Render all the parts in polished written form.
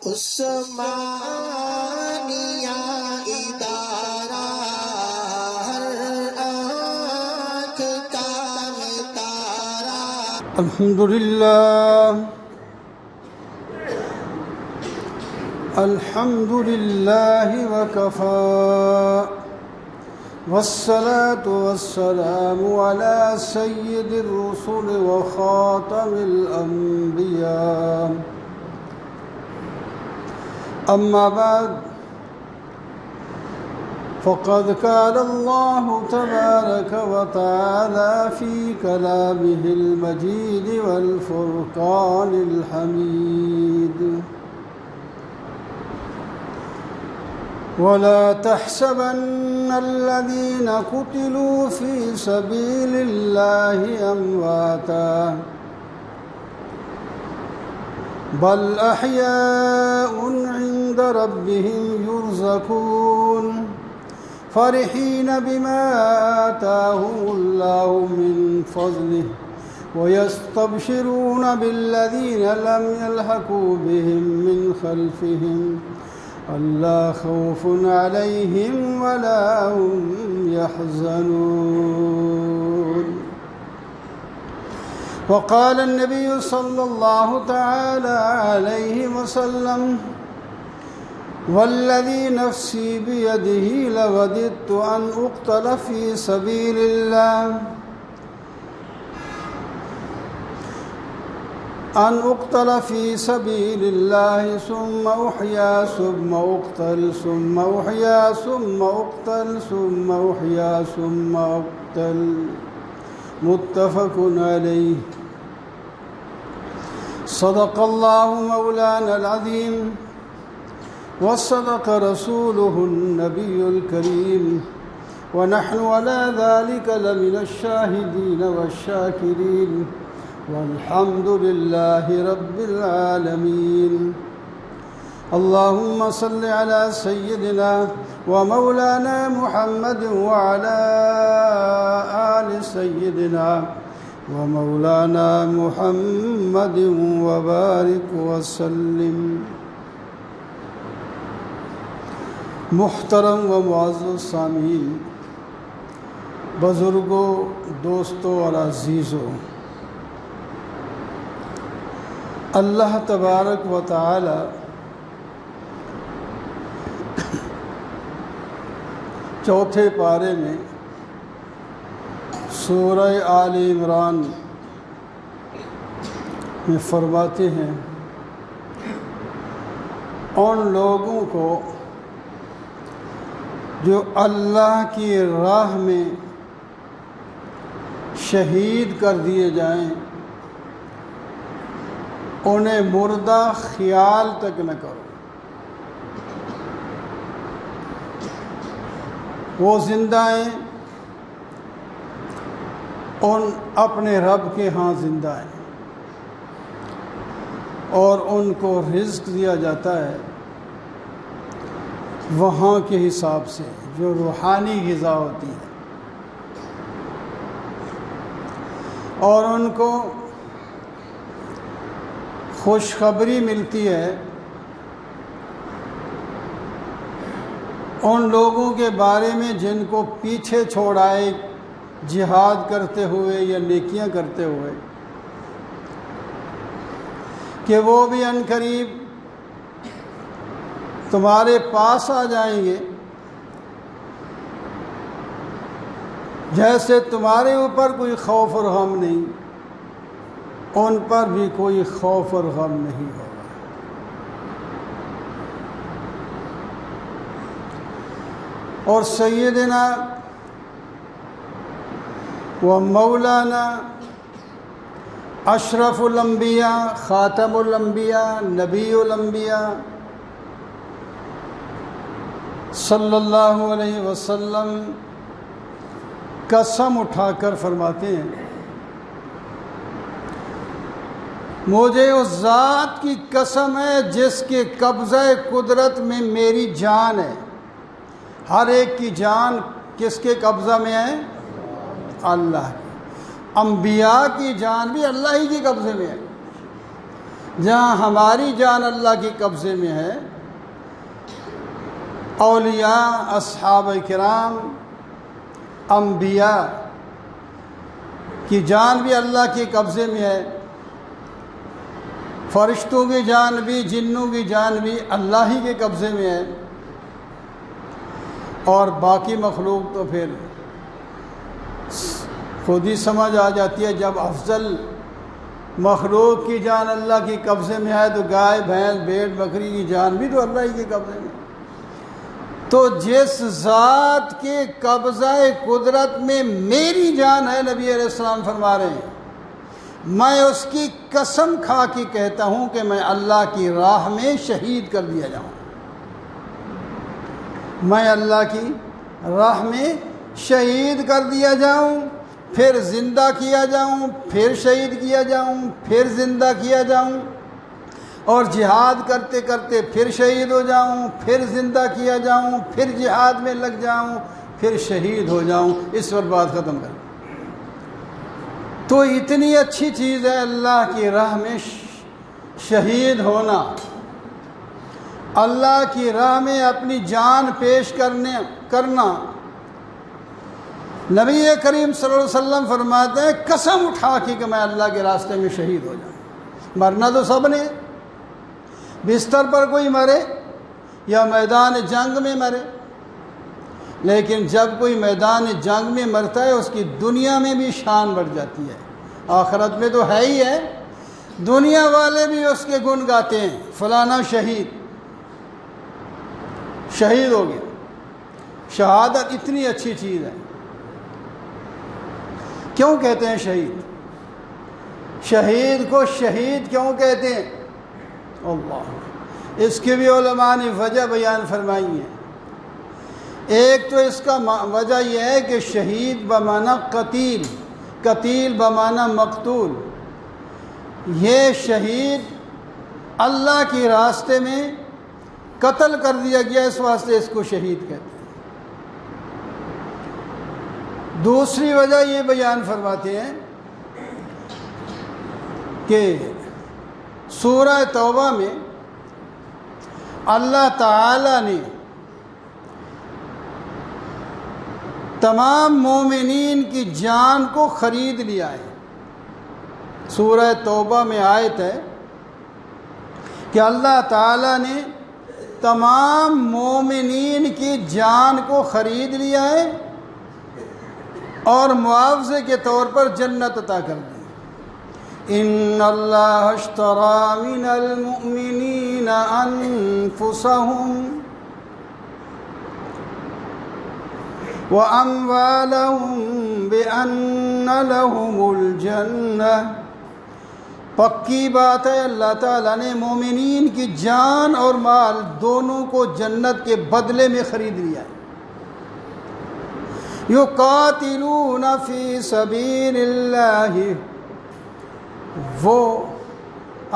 عثمانیہ ادارہ ہر آنکھ کا تارا۔ الحمد لله وكفى والصلاة والسلام على سيد الرسل وخاتم الأنبياء. أما بعد فقد قال الله تبارك وتعالى في كلامه المجيد والفرقان الحميد: ولا تحسبن الذين قتلوا في سبيل الله أمواتا بل أحياء عند ربهم يرزقون فرحين بما آتاهم الله من فضله ويستبشرون بالذين لم يلحقوا بهم من خلفهم ألا خوف عليهم ولا هم يحزنون. وقال النبي صلى الله تعالى عليه وسلم: والذي نفسي بيده لوددت أن أقتل في سبيل الله ثم أحيا ثم أقتل ثم أحيا ثم أقتل ثم أحيا ثم أقتل. متفق عليه. صدق الله مولانا العظيم وصدق رسوله النبي الكريم ونحن على ذلك لمن الشاهدين والشاكرين والحمد لله رب العالمين. اللهم صل على سيدنا ومولانا محمد وعلى آل سيدنا ومولانا محمد وبارك وسلم. محترم و معزز سامعین، بزرگوں، دوستوں اور عزیزوں، اللہ تبارک و تعالی چوتھے پارے میں سورہ آل عمران میں فرماتے ہیں: ان لوگوں کو جو اللہ کی راہ میں شہید کر دیے جائیں انہیں مردہ خیال تک نہ کرو، وہ زندہ ہیں، ان اپنے رب کے ہاں زندہ ہیں اور ان کو رزق دیا جاتا ہے وہاں کے حساب سے جو روحانی غذا ہوتی ہے، اور ان کو خوشخبری ملتی ہے ان لوگوں کے بارے میں جن کو پیچھے چھوڑ آئے جہاد کرتے ہوئے یا نیکیاں کرتے ہوئے، کہ وہ بھی عنقریب تمہارے پاس آ جائیں گے جیسے تمہارے اوپر کوئی خوف اور غم نہیں، ان پر بھی کوئی خوف اور غم نہیں ہوگا. اور سیدنا و مولانا اشرف الانبیاء، خاتم الانبیاء، نبی الانبیاء صلی اللہ علیہ وسلم قسم اٹھا کر فرماتے ہیں: مجھے اس ذات کی قسم ہے جس کے قبضہ قدرت میں میری جان ہے. ہر ایک کی جان کس کے قبضہ میں ہے؟ اللہ کی. انبیاء کی جان بھی اللہ ہی کے قبضے میں ہے. جہاں ہماری جان اللہ کے قبضے میں ہے، اولیاء، اصحاب کرام، انبیاء کی جان بھی اللہ کے قبضے میں ہے، فرشتوں کی جان بھی، جنوں کی جان بھی اللہ ہی کے قبضے میں ہے، اور باقی مخلوق تو پھر خود ہی سمجھ آ جاتی ہے، جب افضل مخلوق کی جان اللہ کے قبضے میں ہے تو گائے، بھینس، بھیڑ، بکری کی جان بھی تو اللہ ہی کے قبضے میں ہے۔ تو جس ذات کے قبضہ قدرت میں میری جان ہے، نبی علیہ السلام فرما رہے ہیں، میں اس کی قسم کھا کے کہتا ہوں کہ میں اللہ کی راہ میں شہید کر دیا جاؤں، میں اللہ کی راہ میں شہید کر دیا جاؤں، پھر زندہ کیا جاؤں، پھر شہید کیا جاؤں، پھر زندہ کیا جاؤں، اور جہاد کرتے کرتے پھر شہید ہو جاؤں، پھر زندہ کیا جاؤں، پھر جہاد میں لگ جاؤں، پھر شہید ہو جاؤں، اس پر بات ختم کر۔ تو اتنی اچھی چیز ہے اللہ کی راہ میں شہید ہونا، اللہ کی راہ میں اپنی جان پیش کرنا۔ نبی کریم صلی اللہ علیہ وسلم فرماتے ہیں قسم اٹھا کے کہ میں اللہ کے راستے میں شہید ہو جاؤں۔ مرنا تو سب نے، بستر پر کوئی مرے یا میدان جنگ میں مرے، لیکن جب کوئی میدان جنگ میں مرتا ہے اس کی دنیا میں بھی شان بڑھ جاتی ہے، آخرت میں تو ہے ہی ہے، دنیا والے بھی اس کے گن گاتے ہیں، فلانا شہید ہو گیا۔ شہادت اتنی اچھی چیز ہے۔ کیوں کہتے ہیں شہید کو شہید کیوں کہتے ہیں؟ اللہ، اس کی بھی علماء نے وجہ بیان فرمائی ہے۔ ایک تو اس کا وجہ یہ ہے کہ شہید بمعنی قتیل بمعنی مقتول، یہ شہید اللہ کے راستے میں قتل کر دیا گیا، اس واسطے اس کو شہید کہتے ہیں۔ دوسری وجہ یہ بیان فرماتے ہیں کہ سورہ توبہ میں اللہ تعالی نے تمام مومنین کی جان کو خرید لیا ہے۔ سورہ توبہ میں آیت ہے کہ اللہ تعالی نے تمام مومنین کی جان کو خرید لیا ہے اور معاوضے کے طور پر جنت عطا کر دی۔ ان اللہ اشتری من المؤمنین انفسهم واموالهم بان لهم الجنہ، پکی بات ہے اللہ تعالیٰ نے مومنین کی جان اور مال دونوں کو جنت کے بدلے میں خرید لیا ہے۔ یقاتلون فی سبیل اللہ، وہ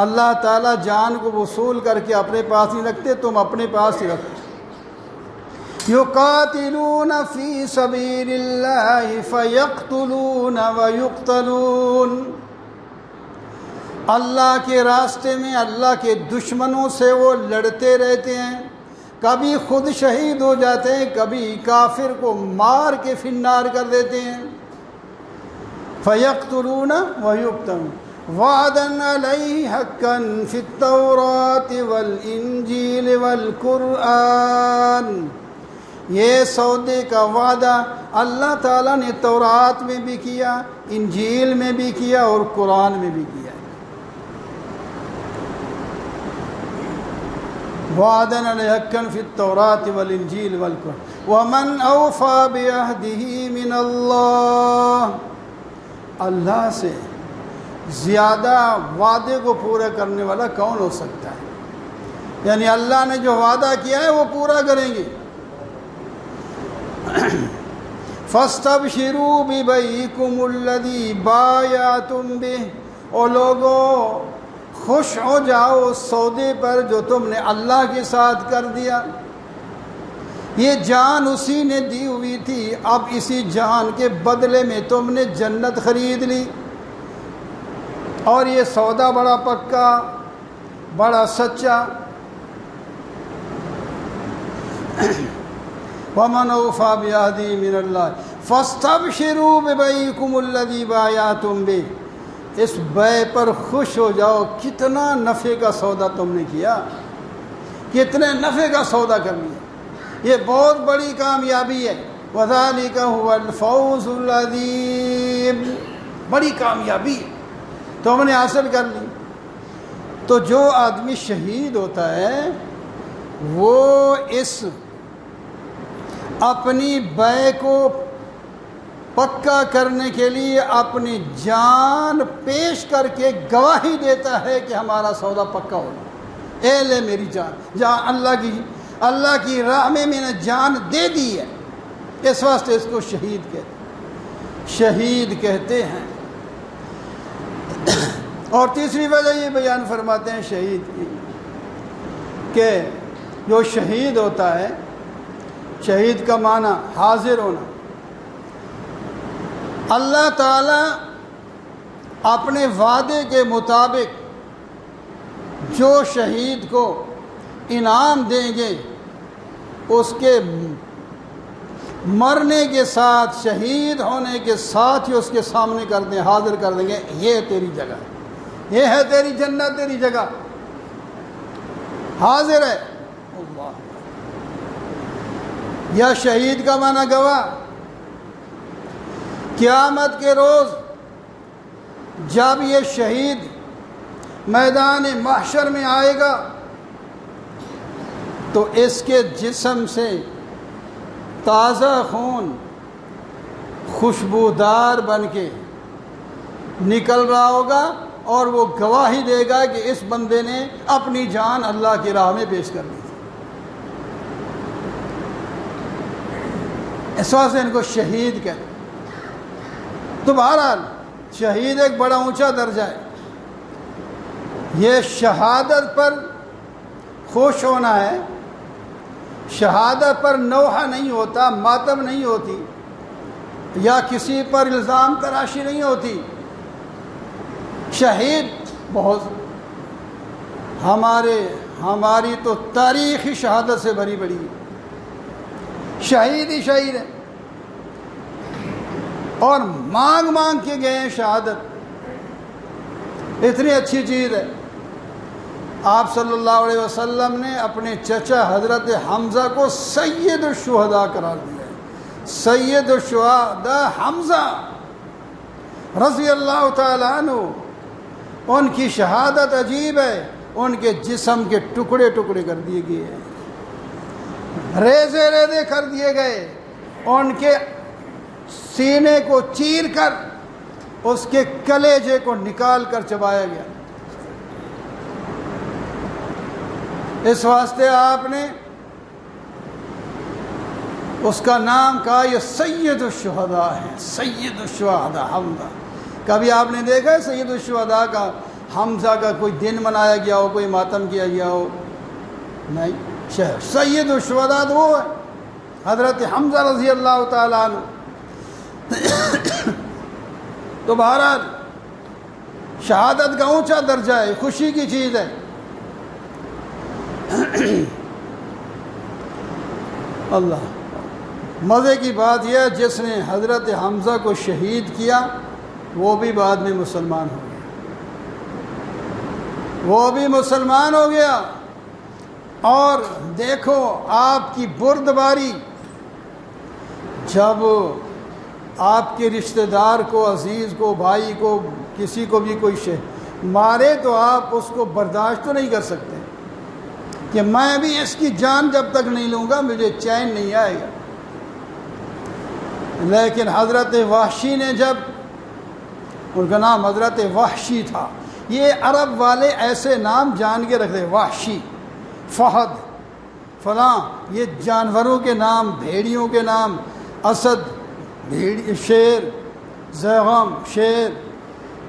اللہ تعالیٰ جان کو وصول کر کے اپنے پاس نہیں رکھتے، تم اپنے پاس ہی رکھو۔ یقاتلون فی سبیل اللہ فیقتلون ویقتلون، اللہ کے راستے میں اللہ کے دشمنوں سے وہ لڑتے رہتے ہیں، کبھی خود شہید ہو جاتے ہیں، کبھی کافر کو مار کے فنار کر دیتے ہیں۔ فیقتلون ویقتلون وعدا علیہ حقا فی التوراۃ والانجیل والقرآن، یہ سودے کا وعدہ اللہ تعالیٰ نے تورات میں بھی کیا، انجیل میں بھی کیا اور قرآن میں بھی کیا۔ وعدا علیہ حقا فی التوراۃ والانجیل والقرآن ومن اوفی بعہدہ من اللہ، اللہ سے زیادہ وعدے کو پورا کرنے والا کون ہو سکتا ہے؟ یعنی اللہ نے جو وعدہ کیا ہے وہ پورا کریں گے۔ فاستبشروا ببیعکم الذی بایعتم بہ، اور لوگوں خوش ہو جاؤ اس سودے پر جو تم نے اللہ کے ساتھ کر دیا۔ یہ جان اسی نے دی ہوئی تھی، اب اسی جان کے بدلے میں تم نے جنت خرید لی، اور یہ سودا بڑا پکا، بڑا سچا. وَمَنْ أَوْفَىٰ بِعَهْدِهِ مِنَ اللَّهِ فَاسْتَبْشِرُوا بِبَيْعِكُمُ الَّذِي بَایَعْتُم بِهِ. اس بیع پر خوش ہو جاؤ. کتنا نفع کا سودا تم نے کیا, کتنے نفع کا سودا کر لیا. یہ بہت بڑی کامیابی ہے. وَذَلِكَ هُوَ الْفَوْزُ الْعَظِيمُ. بڑی کامیابی تو ہم نے حاصل کر لی. تو جو آدمی شہید ہوتا ہے وہ اس اپنی بیع کو پکا کرنے کے لیے اپنی جان پیش کر کے گواہی دیتا ہے کہ ہمارا سودا پکا ہوگا. اے لے میری جان, جہاں اللہ کی راہ میں نے جان دے دی ہے. اس واسطے اس کو شہید کہتے ہیں. اور تیسری وجہ یہ بیان فرماتے ہیں شہید کی کہ جو شہید ہوتا ہے, شہید کا معنی حاضر ہونا. اللہ تعالیٰ اپنے وعدے کے مطابق جو شہید کو انعام دیں گے اس کے مرنے کے ساتھ, شہید ہونے کے ساتھ ہی اس کے سامنے کر دیں, حاضر کر دیں گے. یہ تیری جگہ ہے, یہ ہے تیری جنت, تیری جگہ حاضر ہے. اللہ. یا شہید کا معنی گواہ. قیامت کے روز جب یہ شہید میدان محشر میں آئے گا تو اس کے جسم سے تازہ خون خوشبودار بن کے نکل رہا ہوگا اور وہ گواہی دے گا کہ اس بندے نے اپنی جان اللہ کی راہ میں پیش کر دی تھی. اس واسطے ان کو شہید کہتے ہیں. تو بہرحال شہید ایک بڑا اونچا درجہ ہے. یہ شہادت پر خوش ہونا ہے. شہادت پر نوحہ نہیں ہوتا, ماتم نہیں ہوتی, یا کسی پر الزام تراشی نہیں ہوتی. شہید بہت ہماری تو تاریخ ہی شہادت سے بھری پڑی ہے. شہید ہی شہید ہے اور مانگ کے گئے ہیں شہادت. اتنی اچھی چیز ہے. آپ صلی اللہ علیہ وسلم نے اپنے چچا حضرت حمزہ کو سید الشہداء قرار دیا ہے. سید الشہداء حمزہ رضی اللہ تعالیٰ عنہ, ان کی شہادت عجیب ہے. ان کے جسم کے ٹکڑے ٹکڑے کر دیے گئے ہیں, ریزے ریزے کر دیے گئے. ان کے سینے کو چیر کر اس کے کلیجے کو نکال کر چبایا گیا. اس واسطے آپ نے اس کا نام کہا یہ سید الشہداء ہے. سید الشہداء حمزہ. کبھی آپ نے دیکھا ہے سید الشہداء کا, حمزہ کا کوئی دن منایا گیا ہو, کوئی ماتم کیا گیا ہو؟ نہیں. سید الشہداء وہ ہے حضرت حمزہ رضی اللہ تعالیٰ عنہ. تو بہرحال شہادت کا اونچا درجہ ہے, خوشی کی چیز ہے. اللہ. مزے کی بات یہ ہے جس نے حضرت حمزہ کو شہید کیا وہ بھی بعد میں مسلمان ہو گیا, وہ بھی مسلمان ہو گیا. اور دیکھو آپ کی بردباری, جب آپ کے رشتہ دار کو, عزیز کو, بھائی کو, کسی کو بھی کوئی مارے تو آپ اس کو برداشت تو نہیں کر سکتے کہ میں بھی اس کی جان جب تک نہیں لوں گا مجھے چین نہیں آئے گا. لیکن حضرت وحشی نے, جب ان کا نام حضرت وحشی تھا, یہ عرب والے ایسے نام جان کے رکھتے, وحشی, فہد, فلاں, یہ جانوروں کے نام, بھیڑیوں کے نام, اسد, شیر, زیغم, شیر.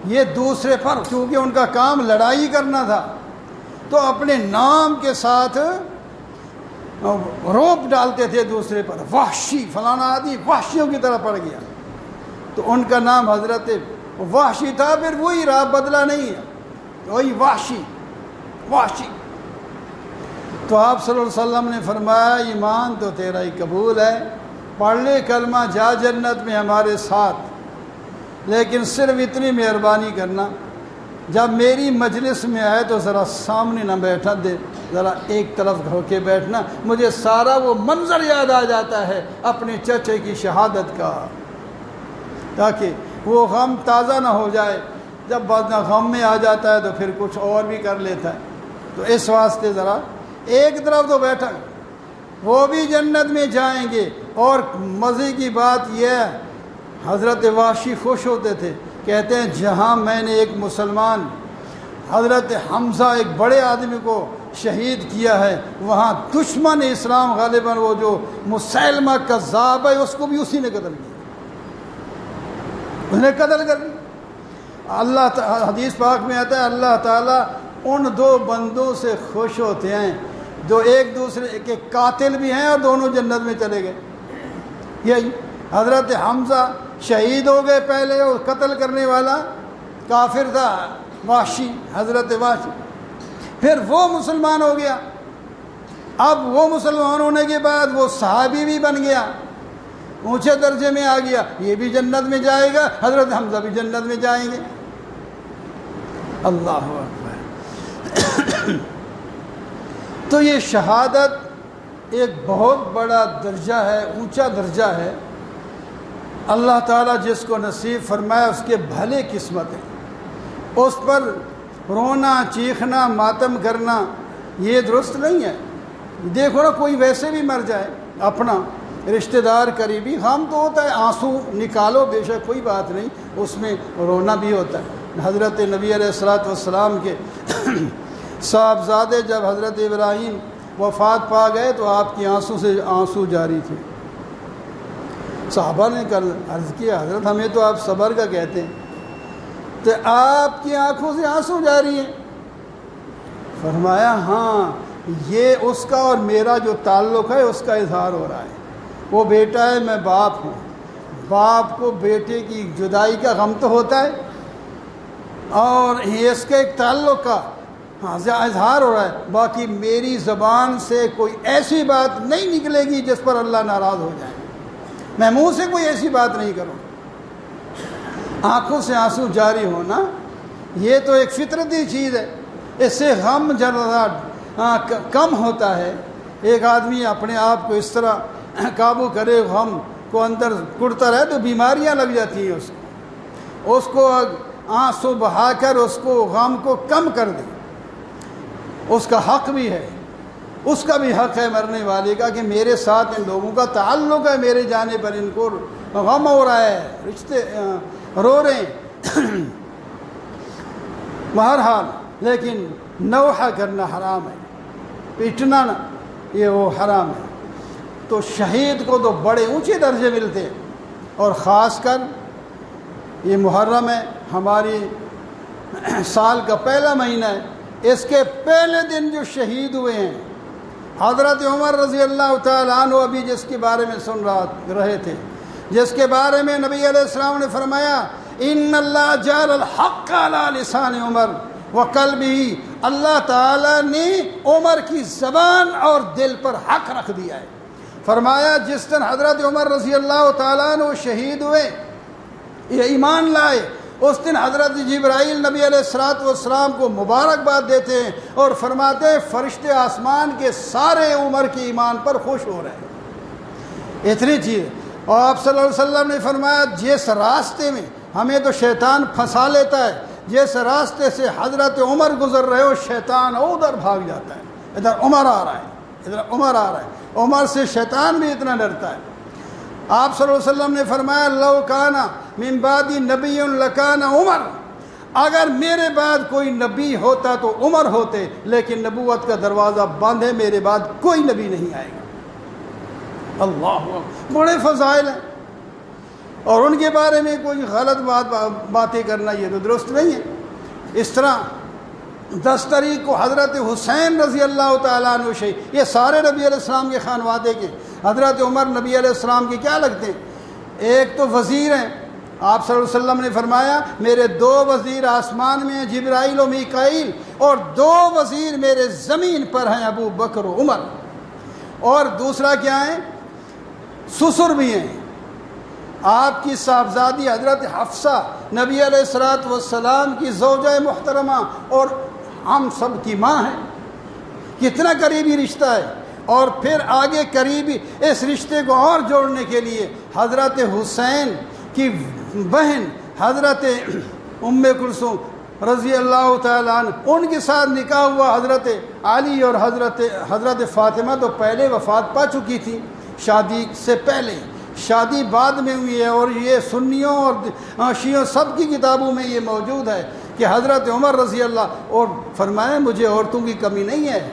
یہ دوسرے پر, چونکہ ان کا کام لڑائی کرنا تھا تو اپنے نام کے ساتھ روپ ڈالتے تھے دوسرے پر. وحشی, فلانا آدمی وحشیوں کی طرح پڑ گیا, تو ان کا نام حضرت وحشی تھا. پھر وہی رہا, بدلا نہیں ہے, وہی وحشی. وحشی۔ تو آپ صلی اللہ علیہ وسلم نے فرمایا ایمان تو تیرا ہی قبول ہے، پڑھ لے کلمہ، جا جنت میں ہمارے ساتھ، لیکن صرف اتنی مہربانی کرنا جب میری مجلس میں آئے تو ذرا سامنے نہ بیٹھا دے، ذرا ایک طرف ہو کے بیٹھنا، مجھے سارا وہ منظر یاد آ جاتا ہے اپنے چچے کی شہادت کا، تاکہ وہ غم تازہ نہ ہو جائے۔ جب بعد غم میں آ جاتا ہے تو پھر کچھ اور بھی کر لیتا ہے، تو اس واسطے ذرا ایک طرف تو بیٹھا، وہ بھی جنت میں جائیں گے۔ اور مزے کی بات یہ ہے، حضرت وحشی خوش ہوتے تھے، کہتے ہیں جہاں میں نے ایک مسلمان حضرت حمزہ ایک بڑے آدمی کو شہید کیا ہے، وہاں دشمن اسلام غالباً وہ جو مسیلمہ کذاب ہے اس کو بھی اسی نے قتل کیا، انہیں قتل کر دیا۔ اللہ حدیث پاک میں آتا ہے اللہ تعالیٰ ان دو بندوں سے خوش ہوتے ہیں جو ایک دوسرے کے قاتل بھی ہیں اور دونوں جنت میں چلے گئے۔ یہی حضرت حمزہ شہید ہو گئے پہلے، اور قتل کرنے والا کافر تھا وحشی، حضرت وحشی، پھر وہ مسلمان ہو گیا۔ اب وہ مسلمان ہونے کے بعد وہ صحابی بھی بن گیا، اونچے درجے میں آ گیا، یہ بھی جنت میں جائے گا، حضرت حمزہ بھی جنت میں جائیں گے۔ اللہ اکبر۔ تو یہ شہادت ایک بہت بڑا درجہ ہے، اونچا درجہ ہے۔ اللہ تعالیٰ جس کو نصیب فرمائے اس کے بھلے قسمت ہے، اس پر رونا چیخنا ماتم کرنا یہ درست نہیں ہے۔ دیکھو نا، کوئی ویسے بھی مر جائے، اپنا رشتہ دار قریبی، غم تو ہوتا ہے، آنسو نکالو بے شک، کوئی بات نہیں، اس میں رونا بھی ہوتا ہے۔ حضرت نبی علیہ الصلوۃ والسلام کے صاحبزادے جب حضرت ابراہیم وفات پا گئے تو آپ کی آنسو سے آنسو جاری تھے۔ صحابہ نے عرض کیا حضرت ہمیں تو آپ صبر کا کہتے ہیں، تو آپ کی آنکھوں سے آنسو جاری ہیں؟ فرمایا ہاں، یہ اس کا اور میرا جو تعلق ہے اس کا اظہار ہو رہا ہے۔ وہ بیٹا ہے، میں باپ ہوں، باپ کو بیٹے کی جدائی کا غم تو ہوتا ہے، اور اس کے ایک تعلق کا اظہار ہو رہا ہے۔ باقی میری زبان سے کوئی ایسی بات نہیں نکلے گی جس پر اللہ ناراض ہو جائے، میں منہ سے کوئی ایسی بات نہیں کروں۔ آنکھوں سے آنسو جاری ہونا یہ تو ایک فطرتی چیز ہے، اس سے غم ذرا کم ہوتا ہے۔ ایک آدمی اپنے آپ کو اس طرح قابو کرے، غم کو اندر کڑتا رہے تو بیماریاں لگ جاتی ہیں اس کو آنسو بہا کر اس کو غم کو کم کر دے، اس کا حق بھی ہے، اس کا بھی حق ہے مرنے والے کا کہ میرے ساتھ ان لوگوں کا تعلق ہے، میرے جانے پر ان کو غم ہو رہا ہے، رشتے رو رہے ہیں۔ بہرحال لیکن نوحہ کرنا حرام ہے، پیٹنا نہ، یہ وہ حرام ہے۔ تو شہید کو تو بڑے اونچے درجے ملتے ہیں، اور خاص کر یہ محرم ہے، ہماری سال کا پہلا مہینہ ہے، اس کے پہلے دن جو شہید ہوئے ہیں حضرت عمر رضی اللہ تعالیٰ عنہ، ابھی جس کے بارے میں سن رہے تھے، جس کے بارے میں نبی علیہ السلام نے فرمایا ان اللہ جعل الحق علی لسان عمر وقلبہ، اللہ تعالیٰ نے عمر کی زبان اور دل پر حق رکھ دیا ہے۔ فرمایا جس دن حضرت عمر رضی اللہ تعالیٰ عنہ شہید ہوئے، یہ ایمان لائے، اس دن حضرت جبرائیل نبی علیہ الصلوۃ والسلام کو مبارکباد دیتے ہیں اور فرماتے ہیں فرشتے آسمان کے سارے عمر کے ایمان پر خوش ہو رہے ہیں۔ اتنی چیز، اور آپ صلی اللہ علیہ وسلم نے فرمایا جس راستے میں ہمیں تو شیطان پھنسا لیتا ہے، جس راستے سے حضرت عمر گزر رہے ہو شیطان ادھر بھاگ جاتا ہے، ادھر عمر آ رہا ہے، ادھر عمر آ رہا ہے، عمر سے شیطان بھی اتنا ڈرتا ہے۔ آپ صلی اللہ علیہ وسلم نے فرمایا لو کان من بعدی نبی لکان عمر، اگر میرے بعد کوئی نبی ہوتا تو عمر ہوتے، لیکن نبوت کا دروازہ بند ہے، میرے بعد کوئی نبی نہیں آئے گا۔ اللہ بڑے فضائل ہیں، اور ان کے بارے میں کوئی غلط باتیں کرنا یہ تو درست نہیں ہے۔ اس طرح 10 تاریخ کو حضرت حسین رضی اللہ تعالیٰ عنہ شہید، یہ سارے نبی علیہ السلام کے خانوادے کے، حضرت عمر نبی علیہ السلام کے کیا لگتے ہیں؟ ایک تو وزیر ہیں، آپ صلی اللہ علیہ وسلم نے فرمایا میرے 2 وزیر آسمان میں ہیں، جبرائیل و میکائیل، اور 2 وزیر میرے زمین پر ہیں، ابو بکر و عمر۔ اور دوسرا کیا ہے؟ سسر بھی ہیں، آپ کی صاحبزادی حضرت حفصہ نبی علیہ الصلوۃ والسلام کی زوجہ محترمہ اور ہم سب کی ماں ہے۔ کتنا قریبی رشتہ ہے۔ اور پھر آگے قریبی اس رشتے کو اور جوڑنے کے لیے حضرت حسین کی بہن حضرت ام کلثوم رضی اللہ تعالیٰ عنہ، ان کے ساتھ نکاح ہوا حضرت علی اور حضرت فاطمہ تو پہلے وفات پا چکی تھی شادی سے پہلے، شادی بعد میں ہوئی ہے، اور یہ سنیوں اور شیعوں سب کی کتابوں میں یہ موجود ہے کہ حضرت عمر رضی اللہ اور فرمائے مجھے عورتوں کی کمی نہیں ہے،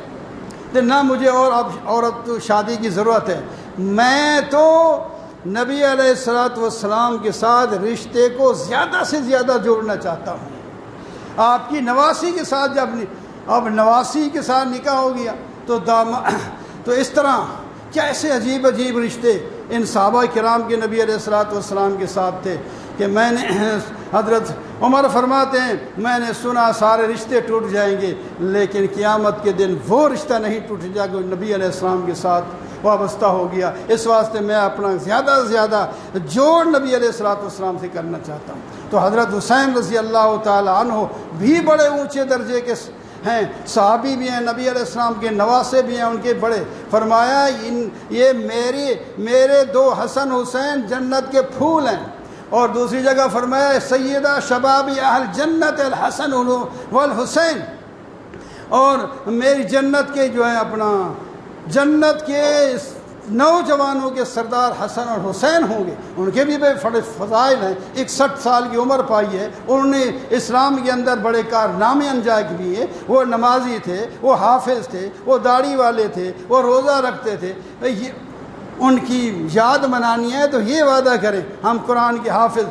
نہ مجھے اور اب عورت شادی کی ضرورت ہے، میں تو نبی علیہ الصلوۃ والسلام کے ساتھ رشتے کو زیادہ سے زیادہ جوڑنا چاہتا ہوں۔ آپ کی نواسی کے ساتھ جب اب نواسی کے ساتھ نکاح ہو گیا تو اس طرح کیسے عجیب عجیب رشتے ان صحابہ کرام کے نبی علیہ الصلوۃ والسلام کے ساتھ تھے کہ میں نے حضرت عمر فرماتے ہیں میں نے سنا سارے رشتے ٹوٹ جائیں گے، لیکن قیامت کے دن وہ رشتہ نہیں ٹوٹ جائے گا نبی علیہ السلام کے ساتھ وابستہ ہو گیا۔ اس واسطے میں اپنا زیادہ سے زیادہ جوڑ نبی علیہ الصلوۃ والسلام سے کرنا چاہتا ہوں۔ تو حضرت حسین رضی اللہ تعالیٰ عنہ بھی بڑے اونچے درجے کے ہیں، صحابی بھی ہیں، نبی علیہ السلام کے نواسے بھی ہیں، ان کے بڑے۔ فرمایا یہ میرے 2 حسن حسین جنت کے پھول ہیں، اور دوسری جگہ فرمایا سیدہ شباب اہل جنت الحسن والحسین، اور میری جنت کے جو ہے اپنا جنت کے نوجوانوں کے سردار حسن اور حسین ہوں گے، ان کے بھی بڑے فضائل ہیں۔ 61 سال کی عمر پائی ہے، انہوں نے اسلام کے اندر بڑے کارنامے انجام کیے، وہ نمازی تھے، وہ حافظ تھے، وہ داڑھی والے تھے، وہ روزہ رکھتے تھے۔ ان کی یاد منانی ہے تو یہ وعدہ کریں ہم قرآن کے حافظ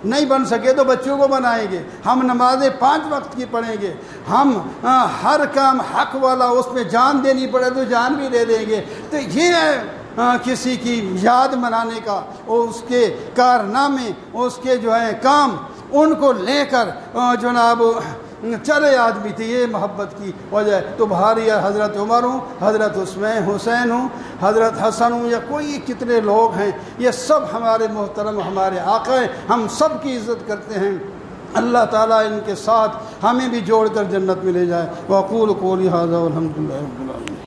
نہیں بن سکے تو بچوں کو بنائیں گے، ہم نمازیں 5 وقت کی پڑھیں گے، ہم ہر کام حق والا اس میں جان دینی پڑے تو جان بھی دے دیں گے۔ تو یہ کسی کی یاد منانے کا، اور اس کے کارنامے، اس کے جو ہے کام، ان کو لے کر جناب چلے آدمی تھے، یہ محبت کی وجہ ہے۔ تو بھاری حضرت عمر ہوں، حضرت حسین ہوں، حضرت حسن ہوں، یا کوئی کتنے لوگ ہیں، یہ سب ہمارے محترم ہمارے آقا ہیں، ہم سب کی عزت کرتے ہیں۔ اللہ تعالیٰ ان کے ساتھ ہمیں بھی جوڑ کر جنت میں لے جائے۔ وَأَقُولُ قَوْلِي هَٰذَا وَالْحَمْدُ لِلَّهِ رَبِّ الْعَالَمِينَ۔